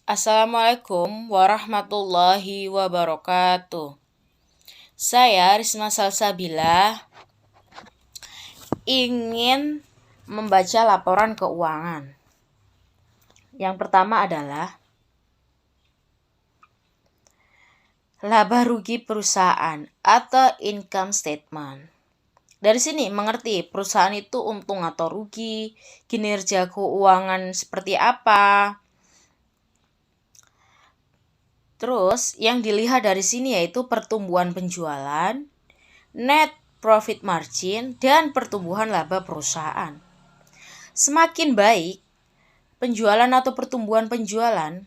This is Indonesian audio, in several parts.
Assalamualaikum warahmatullahi wabarakatuh. Saya Risma Salsabila ingin membaca laporan keuangan. Yang pertama adalah laba rugi perusahaan atau income statement. Dari sini mengerti perusahaan itu untung atau rugi, kinerja keuangan seperti apa. Terus yang dilihat dari sini yaitu pertumbuhan penjualan, net profit margin, dan pertumbuhan laba perusahaan. Semakin baik penjualan atau pertumbuhan penjualan,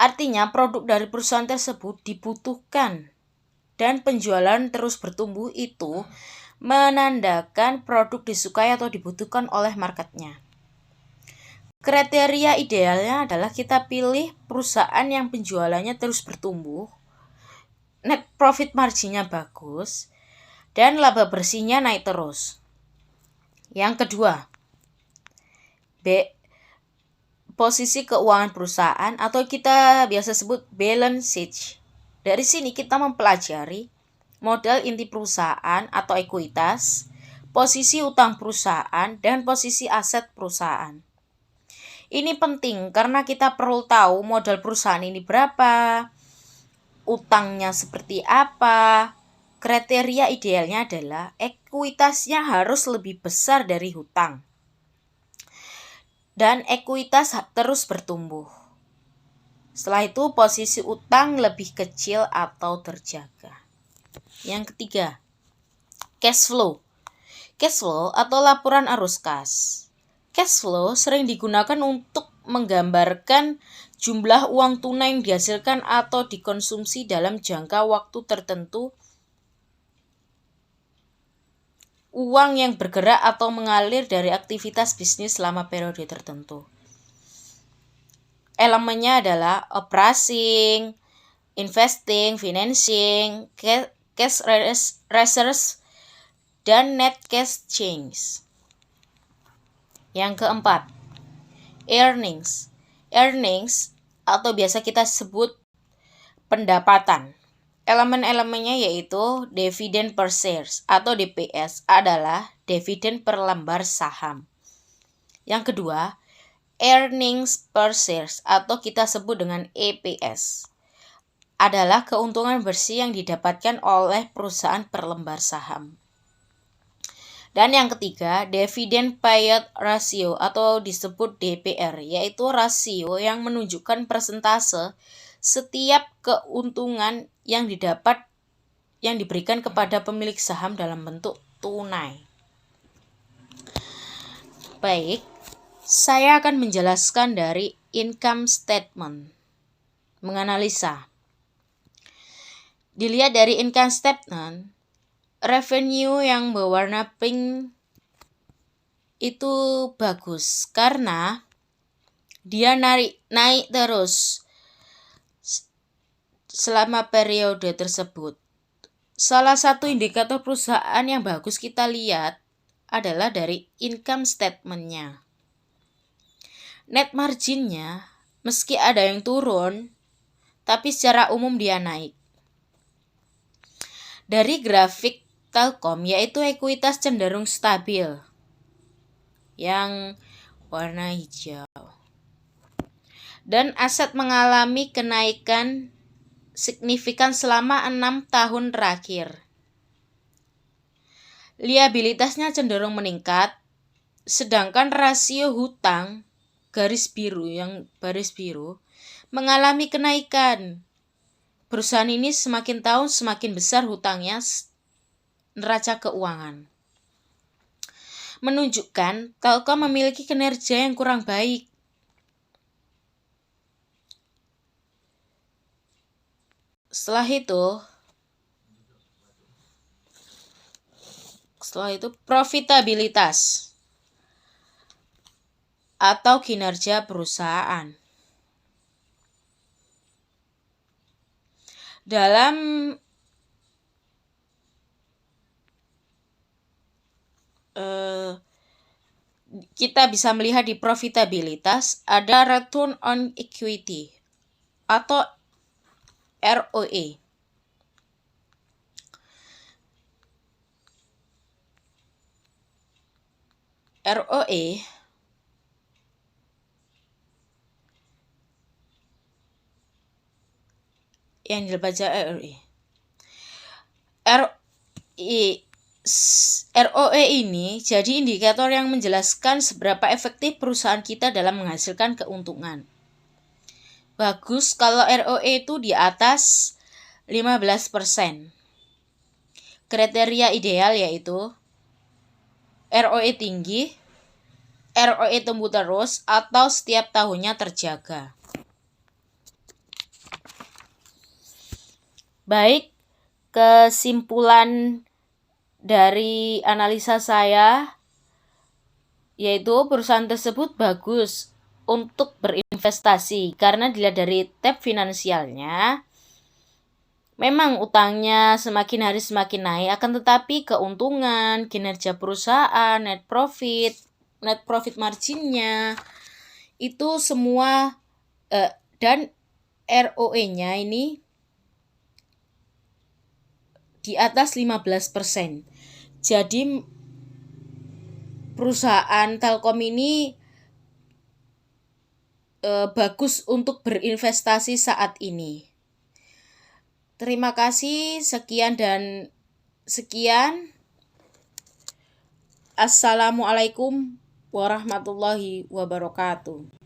artinya produk dari perusahaan tersebut dibutuhkan dan penjualan terus bertumbuh, itu menandakan produk disukai atau dibutuhkan oleh marketnya. Kriteria idealnya adalah kita pilih perusahaan yang penjualannya terus bertumbuh, net profit marginnya bagus, dan laba bersihnya naik terus. Yang kedua, posisi keuangan perusahaan atau kita biasa sebut balance sheet. Dari sini kita mempelajari modal inti perusahaan atau ekuitas, posisi utang perusahaan, dan posisi aset perusahaan. Ini penting karena kita perlu tahu modal perusahaan ini berapa, utangnya seperti apa. Kriteria idealnya adalah ekuitasnya harus lebih besar dari hutang dan ekuitas terus bertumbuh. Setelah itu posisi utang lebih kecil atau terjaga. Yang ketiga, cash flow. Cash flow atau laporan arus kas. Cash flow sering digunakan untuk menggambarkan jumlah uang tunai yang dihasilkan atau dikonsumsi dalam jangka waktu tertentu, uang yang bergerak atau mengalir dari aktivitas bisnis selama periode tertentu. Elemennya adalah operating, investing, financing, cash reserves, dan net cash change. Yang keempat, earnings. Earnings atau biasa kita sebut pendapatan. Elemen-elemennya yaitu dividen per shares atau DPS adalah dividen per lembar saham. Yang kedua, earnings per shares atau kita sebut dengan EPS adalah keuntungan bersih yang didapatkan oleh perusahaan per lembar saham. Dan yang ketiga, dividend payout ratio atau disebut DPR, yaitu rasio yang menunjukkan persentase setiap keuntungan yang diberikan kepada pemilik saham dalam bentuk tunai. Baik, saya akan menjelaskan dari income statement. Menganalisa. Dilihat dari income statement, revenue yang berwarna pink itu bagus karena dia naik terus selama periode tersebut. Salah satu indikator perusahaan yang bagus kita lihat adalah dari income statement-nya. Net margin-nya meski ada yang turun, tapi secara umum dia naik. Dari grafik Telkom yaitu ekuitas cenderung stabil yang warna hijau. Dan aset mengalami kenaikan signifikan selama 6 tahun terakhir. Liabilitasnya cenderung meningkat, sedangkan rasio hutang baris biru mengalami kenaikan. Perusahaan ini semakin tahun semakin besar hutangnya, neraca keuangan. Menunjukkan Telkom memiliki kinerja yang kurang baik. Setelah itu profitabilitas atau kinerja perusahaan. Dalam kita bisa melihat di profitabilitas ada return on equity atau ROE. ROE yang dibaca ROE. ROE ini jadi indikator yang menjelaskan seberapa efektif perusahaan kita dalam menghasilkan keuntungan. Bagus kalau ROE itu di atas 15%. Kriteria ideal yaitu ROE tinggi, ROE tumbuh terus, atau setiap tahunnya terjaga. Baik, kesimpulan dari analisa saya yaitu perusahaan tersebut bagus untuk berinvestasi karena dilihat dari tab finansialnya memang utangnya semakin hari semakin naik, akan tetapi keuntungan, kinerja perusahaan, net profit marginnya itu semua dan ROE-nya ini di atas 15%. Jadi perusahaan Telkom ini bagus untuk berinvestasi saat ini. Terima kasih, sekian. Assalamualaikum warahmatullahi wabarakatuh.